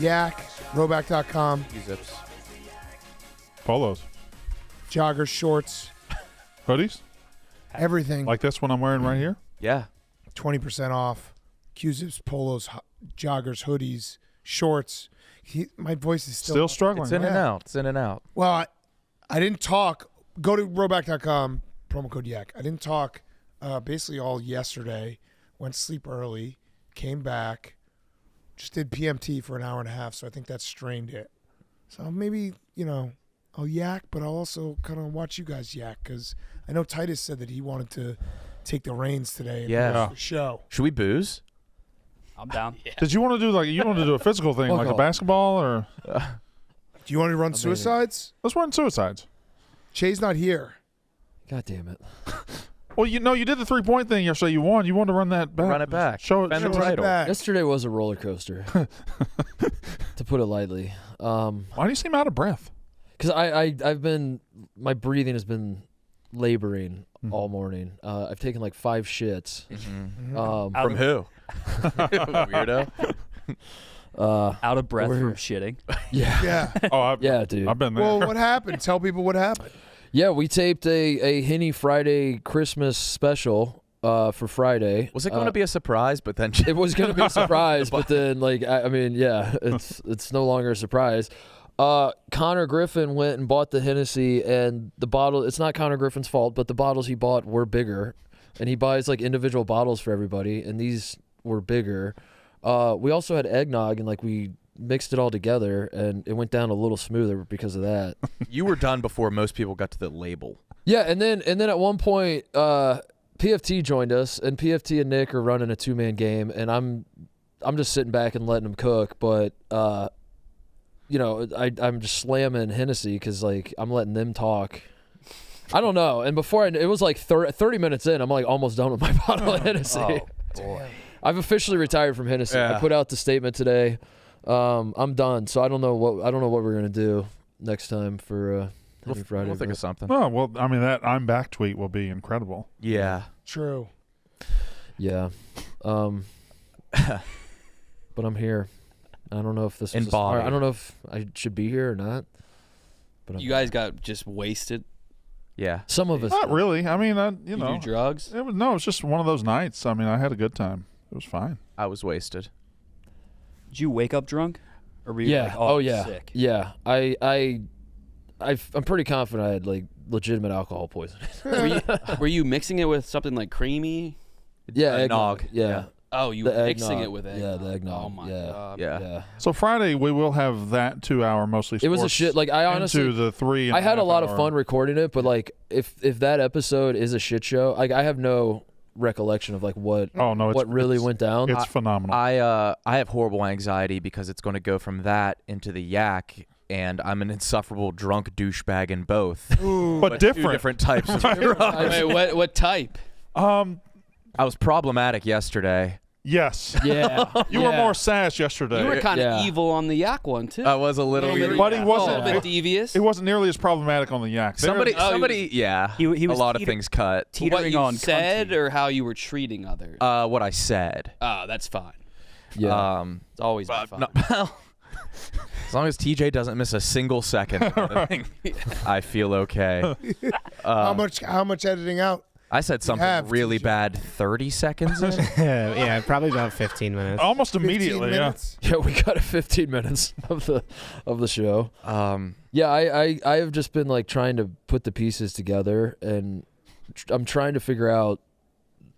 Yak, Rowback.com, Zips. Polos. joggers, shorts, Hoodies? everything. Like this one I'm wearing right here? Yeah. 20% off. Q-zips, polos, joggers, hoodies, shorts. My voice is Still struggling. It's in and out. It's in and out. Well, I didn't talk. Go to Rowback.com, promo code Yak. I didn't talk basically all yesterday. Went to sleep early, came back, just did PMT for an hour and a half, so I think that strained it. So maybe, I'll yak, but I'll also kind of watch you guys yak, because I know Titus said that he wanted to take the reins today and host the show. Should we booze? I'm down. Did you want to do a physical thing like a basketball or? Do you want to run suicides? Let's run suicides. Shay's not here. God damn it. Well, you did the 3-point thing yesterday. You won. You wanted to run that back. Run it back. Show Defend it the title. back. Yesterday was a roller coaster, to put it lightly. Why do you seem out of breath? Because my breathing has been laboring all morning. I've taken like 5 shits. From who? Weirdo. Out of breath We're from here. shitting. Yeah. Oh, Yeah, dude. I've been there. Well, what happened? Tell people what happened. Yeah, we taped a Henny Friday Christmas special for Friday. Was it going to be a surprise? But then It was going to be a surprise, but then it's no longer a surprise. Connor Griffin went and bought the Hennessy, and the bottle. It's not Connor Griffin's fault, but the bottles he bought were bigger, and he buys like individual bottles for everybody, and these were bigger. We also had eggnog, and like we mixed it all together, and it went down a little smoother because of that. you were done before most people got to the label. Yeah, and then at one point, PFT joined us, and PFT and Nick are running a 2-man game, and I'm just sitting back and letting them cook, but I'm just slamming Hennessy because like I'm letting them talk. I don't know, and before it was like 30 minutes in, I'm like almost done with my bottle of Hennessy. Oh, boy. I've officially retired from Hennessy. Yeah. I put out the statement today. I'm done, so I don't know what we're gonna do next time for Henny Friday. We'll think of something. Oh, well, I mean, that I'm back tweet will be incredible. Yeah. True. Yeah. But I'm here. I don't know if this In was body. I don't know if I should be here or not. But You guys got just wasted. Yeah. some of us Not really. I mean, You do drugs. it was just one of those nights. I mean, I had a good time. It was fine. I was wasted. Did you wake up drunk? Or were you Yeah. like, Oh yeah. sick? Yeah. I'm pretty confident I had like legitimate alcohol poisoning. Were you mixing it with something like creamy? Yeah. Eggnog. Yeah. Oh, you The were mixing eggnog. it with Yeah, eggnog. the eggnog. Oh my Yeah. god. Yeah. Yeah. So Friday we will have that 2-hour mostly. It was a sports shit. Like I honestly, into the 3. And I had a lot of half fun hour. recording it, but like if that episode is a shit show, like I have no recollection of like what Oh no! what really went down. It's phenomenal. I have horrible anxiety because it's going to go from that into the yak, and I'm an insufferable drunk douchebag in both. but Two different. different types of Wait, what type? I was problematic yesterday. Yes. Yeah. You were more sass yesterday. You were kind of Yeah. evil on the yak one too. I was a little. But he A wasn't. little bit devious. It wasn't nearly as problematic on the yak. Somebody, he yeah. he was a lot of things cut. What teetering you on said cunty. or how you were treating others. What I said. Oh, that's fine. Yeah. It's always But fine. no, well, as long as TJ doesn't miss a single second, I feel okay. How much editing out? I said something have, really TJ. bad 30 seconds in. Yeah, probably about 15 minutes. Almost 15 immediately. Yeah. minutes? Yeah, we got 15 minutes of the show. Yeah, I have just been like trying to put the pieces together, and I'm trying to figure out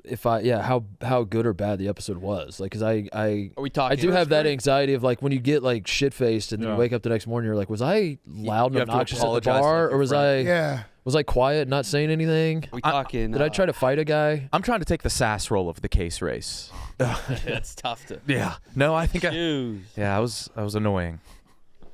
if how good or bad the episode was. Like, cause I Are we talking? I do have that anxiety of like when you get like shit faced and then Yeah. you wake up the next morning, you're like, was I loud you and have to obnoxious at the apologize to bar, your or was friend. Yeah. was I quiet, not saying anything? Are we talking? Did I try to fight a guy? I'm trying to take the sass role of the case race. It's tough to. Yeah. No, I think Choose. I was annoying.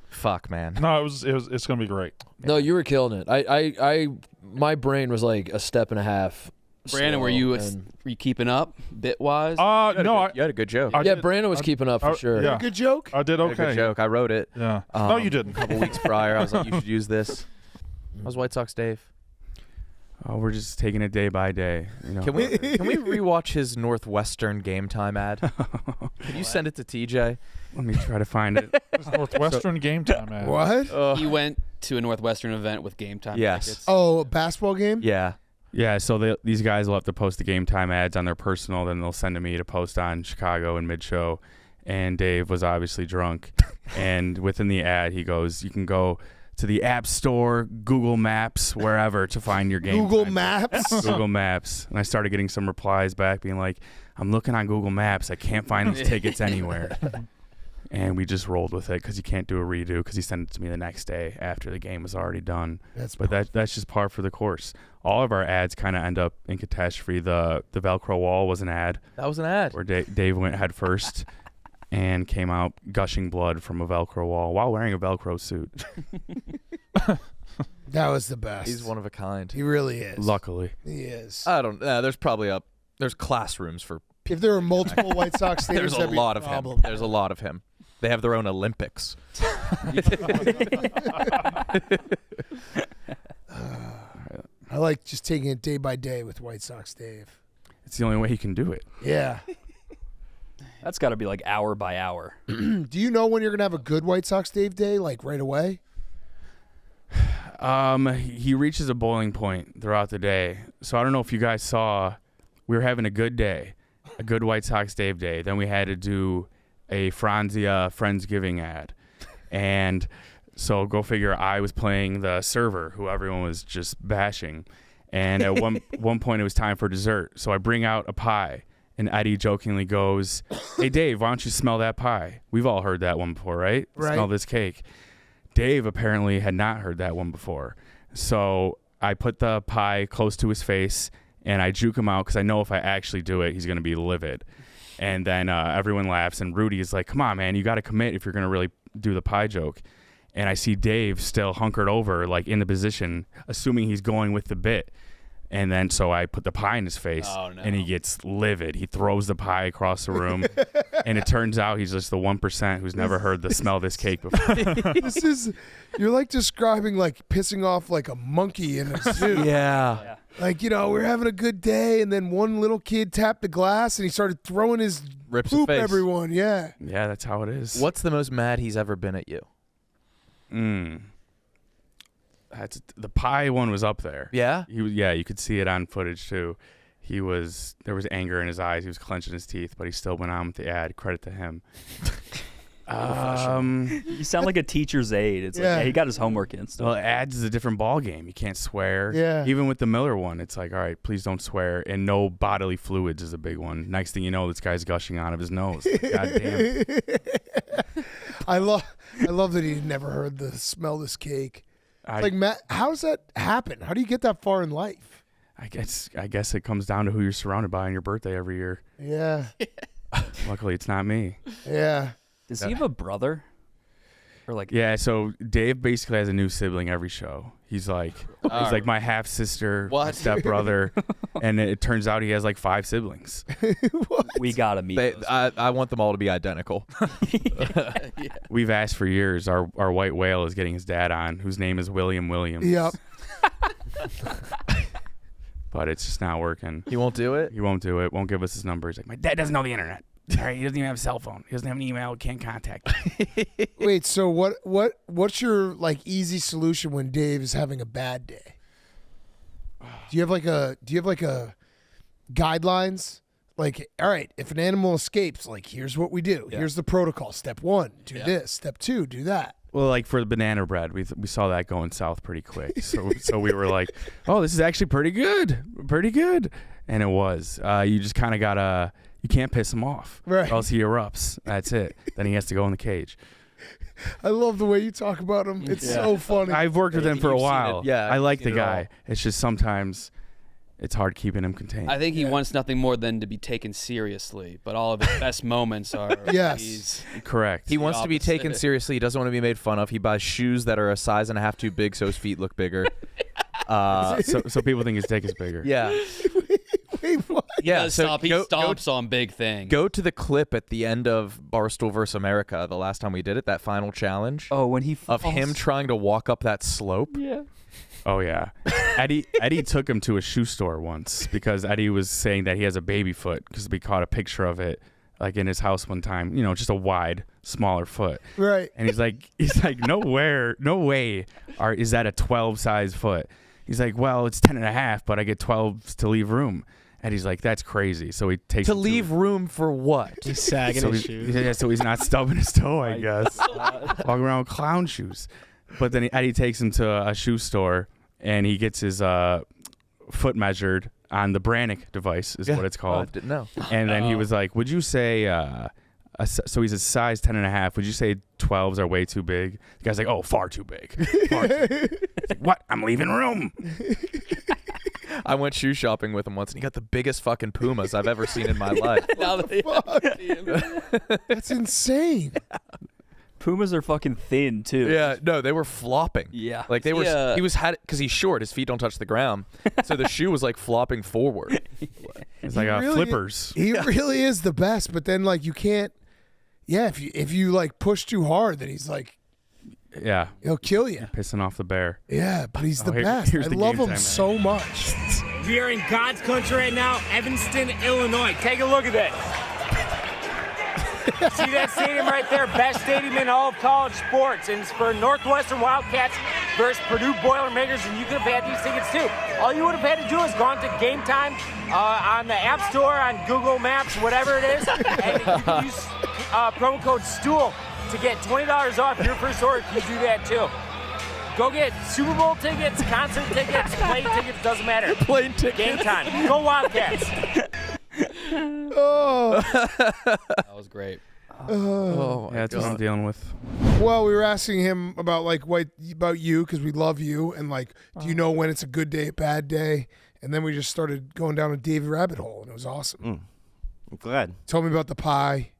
Fuck, man. No, it's gonna be great. No, you were killing it. My brain was like a step and a half. Brandon, slow, were you and- keeping up bit wise? No, You had a good joke. I yeah, did- Brandon was keeping up for sure. yeah. Good joke. I did I had a good okay. joke. I wrote it. Yeah. No, you didn't. A couple weeks prior, I was like, you should use this. How's White Sox Dave? Oh, we're just taking it day by day. You know. Can we rewatch his Northwestern game time ad? Can you send it to TJ? Let me try to find it. It's Northwestern game time ad. What? He went to a Northwestern event with game time Yes. tickets. Oh, a basketball game? Yeah. Yeah, so these guys will have to post the game time ads on their personal, then they'll send to me to post on Chicago and mid-show. And Dave was obviously drunk. And within the ad, he goes, you can go to the App Store, Google Maps, wherever to find your game Google time. Maps? Google Maps. And I started getting some replies back being like, I'm looking on Google Maps. I can't find those tickets anywhere. And we just rolled with it because you can't do a redo because he sent it to me the next day after the game was already done. That's just par for the course. All of our ads kind of end up in catastrophe. The Velcro wall was an ad. That was an ad. Where Dave went head first and came out gushing blood from a Velcro wall while wearing a Velcro suit. That was the best. He's one of a kind. He really is. Luckily. He is. I don't. There's probably there's classrooms for. If there were multiple White Sox stadiums, There's a that'd be lot of problem. him. There's a lot of him. They have their own Olympics. I like just taking it day by day with White Sox Dave. It's the only way he can do it. Yeah. That's got to be like hour by hour. Do you know when you're gonna have a good White Sox Dave day, like right away? He reaches a boiling point throughout the day. So I don't know if you guys saw, we were having a good day, a good White Sox Dave day. Then we had to do a Franzia Friendsgiving ad. And so go figure, I was playing the server who everyone was just bashing. And at one point it was time for dessert. So I bring out a pie. And Eddie jokingly goes, hey, Dave, why don't you smell that pie? We've all heard that one before, right? Right. Smell this cake. Dave apparently had not heard that one before. So I put the pie close to his face, and I juke him out because I know if I actually do it, he's going to be livid. And then everyone laughs, and Rudy is like, come on, man, you got to commit if you're going to really do the pie joke. And I see Dave still hunkered over, like in the position, assuming he's going with the bit. And then so I put the pie in his face, and he gets livid. He throws the pie across the room, and it turns out he's just the 1% who's never heard the smell this cake before. You're like describing like pissing off like a monkey in a zoo. Yeah. Like, we're having a good day, and then one little kid tapped the glass, and he started throwing his Rips poop a face. everyone. Yeah. Yeah, that's how it is. What's the most mad he's ever been at you? The pie one was up there. Yeah? You could see it on footage too. There was anger in his eyes. He was clenching his teeth, but he still went on with the ad. Credit to him. You sound like a teacher's aide. It's like, yeah, he got his homework in still. Well, ads is a different ball game. You can't swear. Yeah. Even with the Miller one, it's like, all right, please don't swear. And no bodily fluids is a big one. Next thing you know, this guy's gushing out of his nose. God damn. I love that he never heard the smell this cake. Like, Matt, how does that happen? How do you get that far in life? I guess it comes down to who you're surrounded by on your birthday every year. Yeah. Luckily, it's not me. Yeah. Does he have a brother? Or like? Yeah. So Dave basically has a new sibling every show. He's like my half sister, my stepbrother, and it turns out he has like 5 siblings. We gotta meet. I want them all to be identical. We've asked for years. Our white whale is getting his dad on, whose name is William Williams. Yep. But it's just not working. He won't do it? He won't do it. Won't give us his number. He's like, my dad doesn't know the internet. All right, he doesn't even have a cell phone. He doesn't have an email. Can't contact me. Wait, so what's your like easy solution when Dave is having a bad day? Do you have like a guidelines? Like, all right, if an animal escapes, like here's what we do. Yeah. Here's the protocol. Step 1, do this. Step 2, do that. Well, like for the banana bread, we saw that going south pretty quick. So we were like, oh, this is actually pretty good. And it was. You just kind of gotta. You can't piss him off, right? Or else he erupts. That's it. Then he has to go in the cage. I love the way you talk about him. It's so funny. I've worked with him for a while. Yeah, I like the guy. It's just sometimes it's hard keeping him contained. I think he wants nothing more than to be taken seriously, but all of his best moments are. Yes, correct. He wants to be taken seriously. He doesn't want to be made fun of. He buys shoes that are a size and a half too big so his feet look bigger. So people think his dick is bigger. Yeah. Wait, what? Yeah, he stomps on big things. Go to the clip at the end of Barstool vs. America, the last time we did it, that final challenge. Oh, when he of him trying to walk up that slope. Yeah. Oh yeah, Eddie took him to a shoe store once because Eddie was saying that he has a baby foot because we caught a picture of it like in his house one time. You know, just a wide, smaller foot. Right. And he's like, no way, is that a 12 size foot? He's like, well, it's 10 and a half, but I get 12s to leave room. And he's like, that's crazy. So he takes To him leave room for what? He's sagging so his shoes. Yeah, so he's not stubbing his toe, I guess. Walking around with clown shoes. But then Eddie takes him to a shoe store, and he gets his foot measured on the Brannick device, is what it's I called. didn't know. And then he was like, would you say, so he's a size 10 and a half. Would you say 12s are way too big? The guy's like, oh, far too big. Far too big. He's like, what? I'm leaving room. I went shoe shopping with him once, and he got the biggest fucking Pumas I've ever seen in my life. That's insane. Pumas are fucking thin too. Yeah, no, they were flopping. Yeah. Like they were. Yeah. He was because he's short. His feet don't touch the ground, so the shoe was like flopping forward. It's like Really- flippers. He really is the best, but then like you can't. Yeah, if you like push too hard, then he's like Yeah. he'll kill you. Pissing off the bear. Yeah, but he's the here- best. here's I the love game him time, so much. We are in God's country right now, Evanston, Illinois. Take a look at this. See that stadium right there? Best stadium in all of college sports. And it's for Northwestern Wildcats versus Purdue Boilermakers. And you could have had these tickets too. All you would have had to do is gone to Game Time on the App Store, on Google Maps, whatever it is. And you can use promo code STOOL to get $20 off your first order if you do that too. Go get Super Bowl tickets, concert tickets, plane tickets, doesn't matter. Plane tickets. Game Time. Go Wildcats. Oh, That was great. Oh, my Yeah, that's what I'm God. dealing with. well, we were asking him about like about you because we love you and like, do you know when it's a good day, bad day? And then we just started going down a Davey rabbit hole, and it was awesome. I'm glad. Told me about the pie.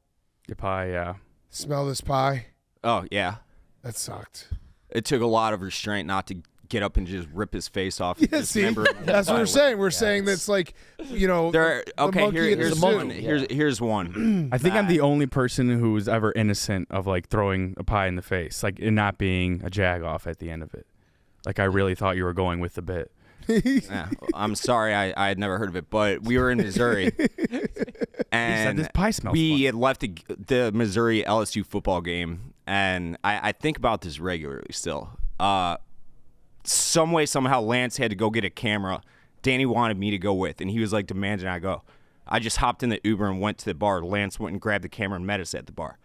Your pie, yeah. Smell this pie. Oh, yeah. That sucked. It took a lot of restraint not to get up and just rip his face off. Yeah, see, that's what we're saying. We're saying that's like, you know, There, the okay, monkey in the here's zoo. one. Here's one. I think I'm the only person who was ever innocent of like throwing a pie in the face, like it not being a jag-off at the end of it. Like I really thought you were going with the bit. Yeah, I'm sorry, I had never heard of it, but we were in Missouri, and this pie smells we fun. had left the Missouri LSU football game, and I think about this regularly still. Some way, somehow, Lance had to go get a camera. Danny wanted me to go with, and he was like demanding I go. I just hopped in the Uber and went to the bar. Lance went and grabbed the camera and met us at the bar.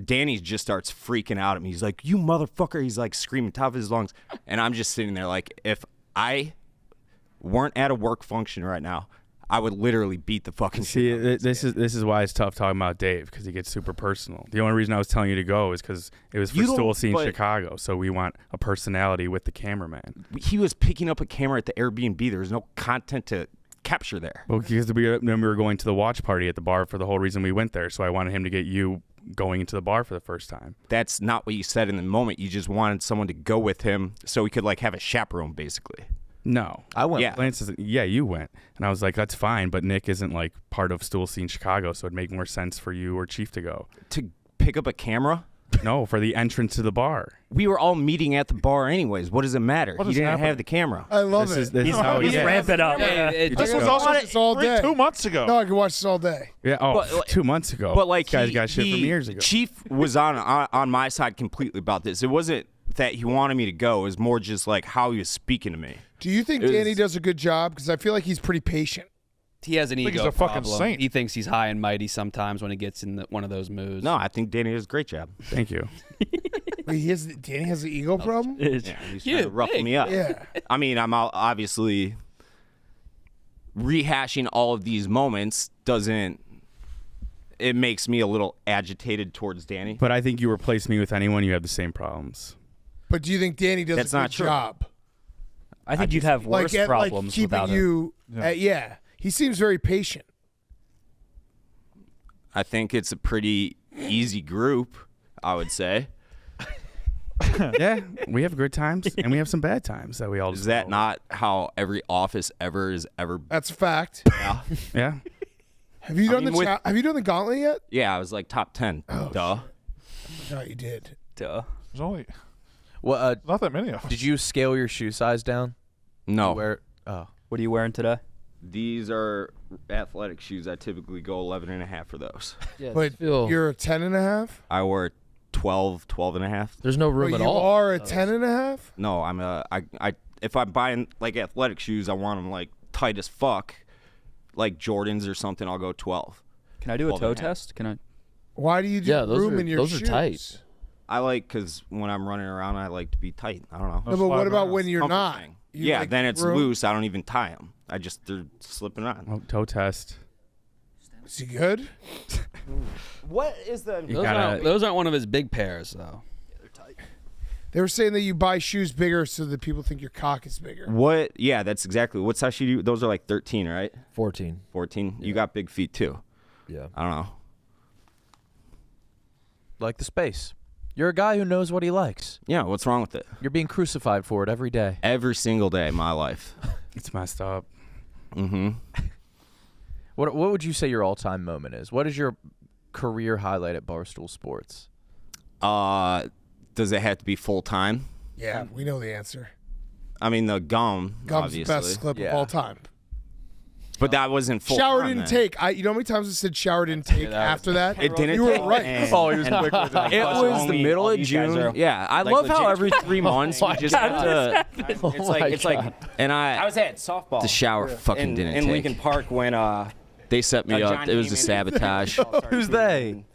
Danny just starts freaking out at me. He's like, "You motherfucker!" He's like screaming top of his lungs, and I'm just sitting there like, if I weren't at a work function right now, I would literally beat the fucking See, shit out of this is why it's tough talking about Dave because he gets super personal. The only reason I was telling you to go is because it was for You don't- Stool Scene but- Chicago, so we want a personality with the cameraman. He was picking up a camera at the Airbnb. There was no content to capture there. Well, because then we were going to the watch party at the bar for the whole reason we went there, so I wanted him to get you going into the bar for the first time. That's not what you said in the moment. You just wanted someone to go with him so he could like have a chaperone, basically. No. I went. Yeah. Lance is, yeah, you went. And I was like, that's fine, but Nick isn't like part of Stool Scene Chicago, so it'd make more sense for you or Chief to go. To pick up a camera? No, for the entrance to the bar. We were all meeting at the bar anyways. What does it matter? What He is didn't happening? have the camera. I love This it. is how He's yeah. ramp it up. It This just was Watch also this all day. 2 months ago. No, I can watch this all day. Yeah, But, like- 2 months ago. But like this guy's he- got shit from he- years ago. Chief was on my side completely about this. It wasn't that he wanted me to go. It was more just like how he was speaking to me. Do you think It Danny was- does a good job? Because I feel like he's pretty patient. he has an think ego he's a fucking problem. saint. He thinks he's high and mighty sometimes when he gets in one of those moods. No, I think Danny does a great job. Thank you. Wait, Danny has an ego problem? Yeah, he's trying to ruffle me up. Yeah. I mean, I'm obviously rehashing all of these moments doesn't. It makes me a little agitated towards Danny. But I think you replace me with anyone, you have the same problems. But do you think Danny does That's a good not true. job? I think you'd have worse Like at like problems keeping without him. you. Yeah. He seems very patient. I think it's a pretty easy group, I would say. Yeah, we have good times and we have some bad times that we all Is just that roll not how every office ever is ever? That's a fact. Yeah, with. Yeah. Have you I done mean, the with- Have you done the gauntlet yet? yeah. I was like top 10. Oh, Duh. No, you did. Duh. There's only Well, Not that many of them. did you scale your shoe size down? No. What are you wearing today? These are athletic shoes. I typically go 11 and a half for those. Yeah, But you're a 10 and a half? I wear 12 and a half. there's no room But at you all. are a 10 and a half? No, if I'm buying like athletic shoes, I want them like tight as fuck, like Jordans or something. I'll go 12. Can I do a 12 toe and a half. test? Can I? Why do you do Yeah, those room are- in your those are shoes? tight. I like because when I'm running around, I like to be tight. I don't know. No, but what about when you're Comfort not? thing. You Yeah, like then it's room? loose. I don't even tie them. They're slipping on. Oh, toe test. Is he good? What is the? Those aren't one of his big pairs, though. They were saying that you buy shoes bigger so that people think your cock is bigger. What? Yeah, that's exactly. What size shoe do you? Those are like 13, right? 14. 14. You got big feet too. Yeah. I don't know. Like the space. You're a guy who knows what he likes. Yeah, what's wrong with it? You're being crucified for it every day. Every single day of my life. It's messed up. Mm-hmm. What would you say your all-time moment is? What is your career highlight at Barstool Sports? Does it have to be full time? Yeah, we know the answer. I mean, the gum. Gum's obviously. the best clip of all time. But that wasn't full Shower time, didn't then. take. You know how many times I said shower didn't take after that? It didn't. You were take, right. and- Oh, he was quick with it. It was the middle of June. Yeah, I love how every 3 months you just have to. It's like, and I was at softball. the shower fucking didn't in take. Lincoln Park when They set me up. John It was a Heyman sabotage. Who's they?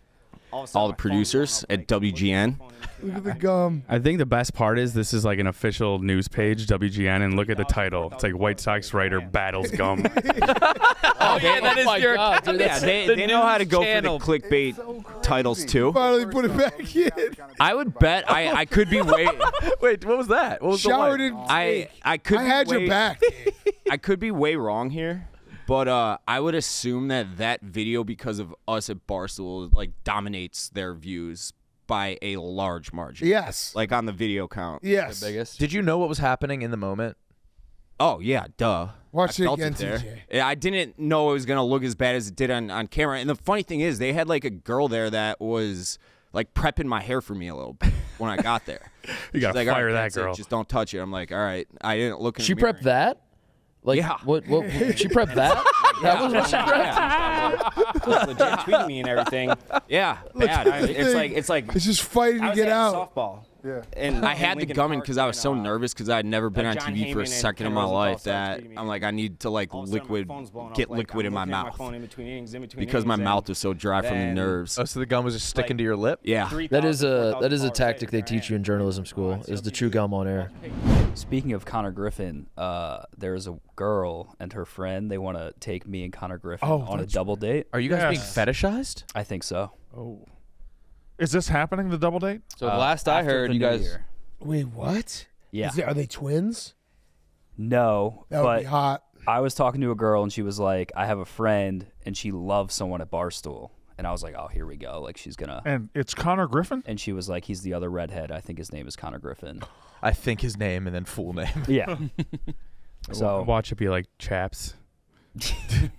All the producers at WGN. Look at the gum. I think the best part is this is like an official news page, WGN, and look at the title. It's like White Sox writer battles gum. Oh, yeah, that is your. God, dude, Yeah, they know how to go for the clickbait titles too. Finally put it back in. I would bet I could be way. Wait, what was that? What was Shower the didn't I could. I be had way, your back, Dave. I could be way wrong here, but I would assume that video, because of us at Barstool, like dominates their views by a large margin. Yes. Like on the video count. Yes. Biggest. Did you know what was happening in the moment? Oh yeah, duh. Watch I it felt again, there. TJ. Yeah, I didn't know it was gonna look as bad as it did on camera. And the funny thing is, they had like a girl there that was like prepping my hair for me a little bit when I got there. You gotta She's like, "All fire right, that that's it. girl." Just don't touch it. I'm like, all right. I didn't look. In She the mirror. prepped that? Like, Yeah. What she prepped that? That was what she prepped? legit tweeting me and everything. Yeah, bad. It's like It's just fighting I to was get at out. softball. Yeah. And I had the Lincoln gum in Park because I was so when, nervous because I had never been on John TV for Heyman a and second in Ken my Rosenthal life started that tweeting me. I'm like, I need to like all of a sudden my liquid, phone's blowing up, get like, liquid I'm in my looking at mouth phone in between innings, because my and mouth was so dry from the then- nerves. Oh, so the gum was just sticking to your lip? Yeah. That is a tactic they later, teach you in journalism school, is to chew gum on air. Speaking of Connor Griffin, there's a girl and her friend. They want to take me and Connor Griffin on a double date. Are you guys being Yes. fetishized? I think so. Oh. Is this happening, the double date? So the last I After heard, the you new guys. year. Wait, what? Yeah. Are they twins? No, That would but be hot. I was talking to a girl and she was like, I have a friend and she loves someone at Barstool. And I was like, oh, here we go. Like, she's going to. And it's Connor Griffin? And she was like, he's the other redhead. I think his name is Connor Griffin. I think his name and then full name. Yeah. So watch it be like chaps.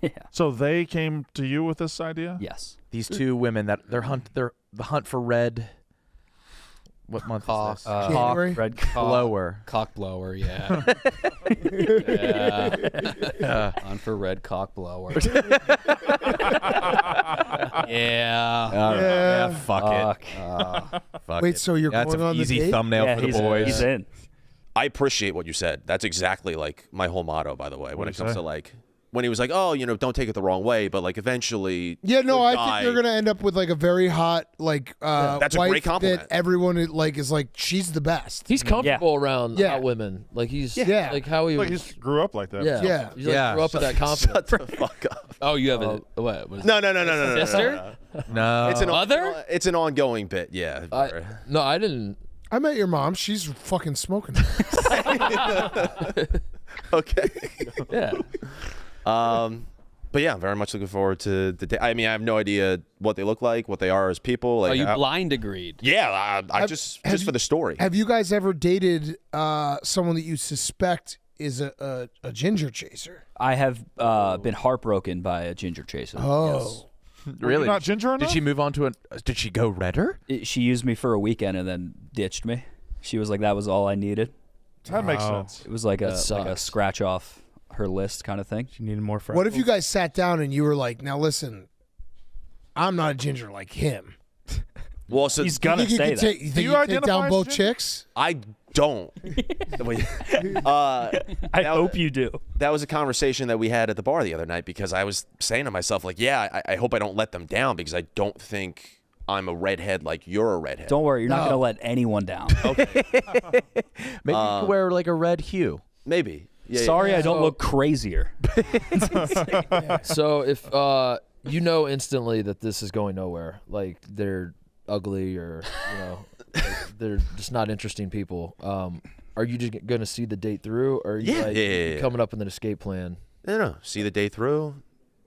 yeah. So they came to you with this idea? Yes. These two women that they're the hunt for red. What month is this? January? Red Blower. Cock blower, yeah. On for red cock blower. yeah. Yeah. Fuck it. Fuck Wait, it. so you're That's going an on the easy date? thumbnail Yeah, for the he's boys. in. I appreciate what you said. That's exactly like my whole motto, by the way, when What'd it you comes say? to like when he was like, "Oh, don't take it the wrong way," but like eventually, Yeah, no, the I guy- think you're gonna end up with like a very hot That's a wife great compliment. that everyone is like she's the best. He's comfortable around Yeah. hot women. Like he's Yeah. like how he Like was. he grew up like that. Yeah. Yeah. He like, Yeah. grew up with that confidence. Shut the fuck up. Oh, you have a what? Was No. Sister? No. It's an Mother? It's an ongoing bit. Yeah. No, I didn't. I met your mom. She's fucking smoking. Okay. Yeah. But yeah, I'm very much looking forward to the day. I mean, I have no idea what they look like, what they are as people. Like, Oh, you blind agreed. Yeah, I just for the story. Have you guys ever dated someone that you suspect is a ginger chaser? I have been heartbroken by a ginger chaser. Oh. Really? Not ginger enough? Did she move on to did she go redder? Yes. She used me for a weekend and then ditched me. She was like, that was all I needed. That makes sense. It was like a scratch off her list kind of thing. She needed more freckles. What if you guys sat down and you were like, now listen, I'm not a ginger like him. Well, so He's gonna say that. You think you take down both chicks? I don't. I hope you do. That was a conversation that we had at the bar the other night because I was saying to myself, like, yeah, I hope I don't let them down because I don't think I'm a redhead like you're a redhead. Don't worry, you're not gonna let anyone down. Okay. Maybe you could wear like a red hue. Maybe. Yeah, Sorry, I don't look crazier. So if you know instantly that this is going nowhere, like they're ugly or like they're just not interesting people, are you just going to see the date through, or are you coming up with an escape plan? No. See the day through,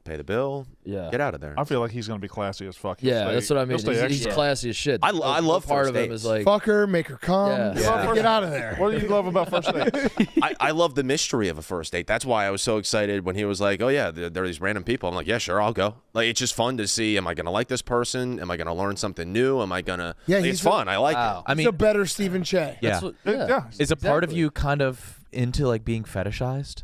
pay the bill, get out of there. I feel like he's going to be classy as fuck. That's what I mean. He's classy as shit. I love part first of him dates. is like fuck her, make her come, Yeah. get out of there. What do you love about first dates? I love the mystery of a first date. That's why I was so excited when he was like, oh, yeah, there are these random people. I'm like, yeah, sure, I'll go. Like, it's just fun to see, am I going to like this person? Am I going to learn something new? Am I going to... Yeah, it's fun. I like it. I mean, he's a better Stephen Che. Yeah. Is a part of you kind of into like being fetishized?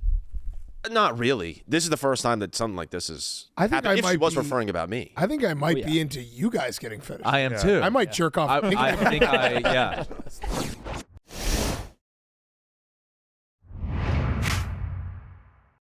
Not really. This is the first time that something like this is I think happened. I If she might was be- referring about me. I think I might be into you guys getting finished. I am too. I might jerk off. I think